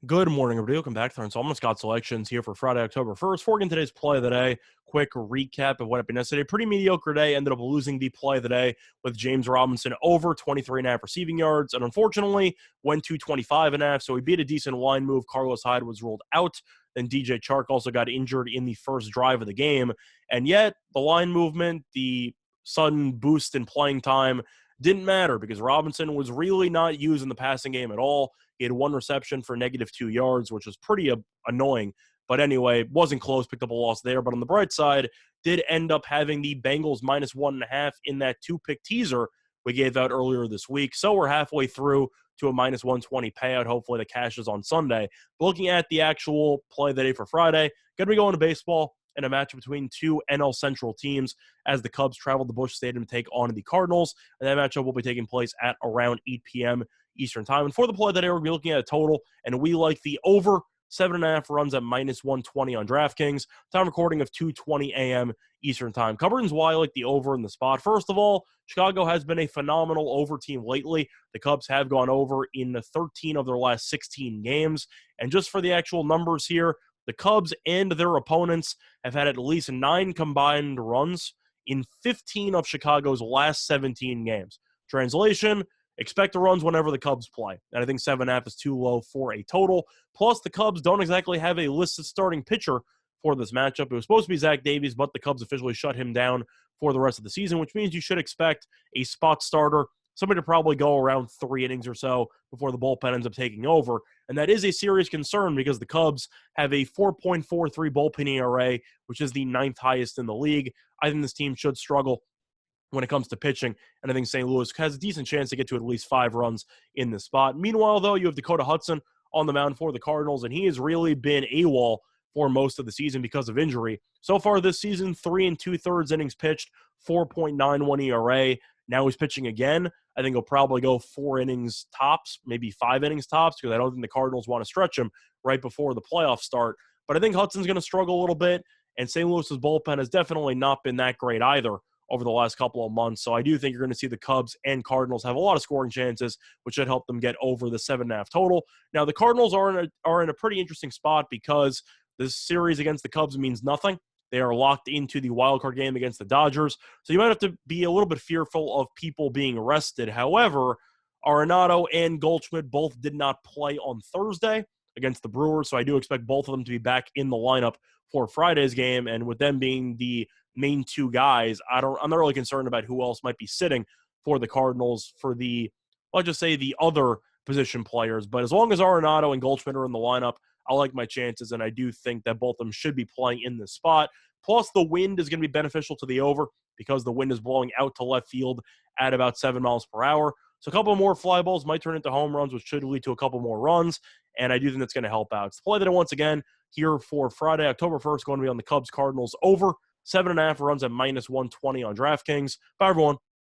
Good morning, everybody. Welcome back to our installment of Scott Selections here for Friday, October 1st. For today's play of the day, quick recap of what happened yesterday. Pretty mediocre day. Ended up losing the play of the day with James Robinson over 23.5 receiving yards. And unfortunately, went to 25.5. So we beat a decent line move. Carlos Hyde was ruled out. Then DJ Chark also got injured in the first drive of the game. And yet, the line movement, the sudden boost in playing time didn't matter because Robinson was really not used in the passing game at all. He had one reception for -2 yards, which was pretty annoying. But anyway, wasn't close, picked up a loss there. But on the bright side, did end up having the Bengals -1.5 in that two-pick teaser we gave out earlier this week. So we're halfway through to a -120 payout. Hopefully the cash is on Sunday. But looking at the actual play of the day for Friday, going to be going to baseball in a match between two NL Central teams as the Cubs travel to Busch Stadium to take on the Cardinals. And that matchup will be taking place at around 8 p.m. Eastern time. And for the play of the day, we'll be looking at a total, and we like the over 7.5 runs at -120 on DraftKings. Time recording of 2:20 a.m. Eastern time. Coverings why I like the over in the spot. First of all, Chicago has been a phenomenal over team lately. The Cubs have gone over in 13 of their last 16 games. And just for the actual numbers here, the Cubs and their opponents have had at least 9 combined runs in 15 of Chicago's last 17 games. Translation, expect the runs whenever the Cubs play. And I think 7.5 is too low for a total. Plus, the Cubs don't exactly have a listed starting pitcher for this matchup. It was supposed to be Zach Davies, but the Cubs officially shut him down for the rest of the season, which means you should expect a spot starter, somebody to probably go around 3 innings or so before the bullpen ends up taking over. And that is a serious concern because the Cubs have a 4.43 bullpen ERA, which is the 9th highest in the league. I think this team should struggle when it comes to pitching, and I think St. Louis has a decent chance to get to at least 5 runs in this spot. Meanwhile, though, you have Dakota Hudson on the mound for the Cardinals, and he has really been AWOL for most of the season because of injury. So far this season, 3 2/3 innings pitched, 4.91 ERA. Now he's pitching again. I think he'll probably go 4 innings tops, maybe 5 innings tops, because I don't think the Cardinals want to stretch him right before the playoffs start. But I think Hudson's going to struggle a little bit, and St. Louis's bullpen has definitely not been that great either over the last couple of months. So I do think you're going to see the Cubs and Cardinals have a lot of scoring chances, which should help them get over the 7.5 total. Now, the Cardinals are in a pretty interesting spot because this series against the Cubs means nothing. They are locked into the wildcard game against the Dodgers. So you might have to be a little bit fearful of people being arrested. However, Arenado and Goldschmidt both did not play on Thursday against the Brewers. So I do expect both of them to be back in the lineup for Friday's game. And with them being the main 2 guys, I'm not really concerned about who else might be sitting for the Cardinals for I'll just say the other position players. But as long as Arenado and Goldschmidt are in the lineup, I like my chances, and I do think that both of them should be playing in this spot. Plus, the wind is going to be beneficial to the over because the wind is blowing out to left field at about 7 miles per hour. So a couple more fly balls might turn into home runs, which should lead to a couple more runs, and I do think that's going to help out. It's the play that I, once again, here for Friday, October 1st, going to be on the Cubs-Cardinals over 7.5 runs at -120 on DraftKings. Bye, everyone.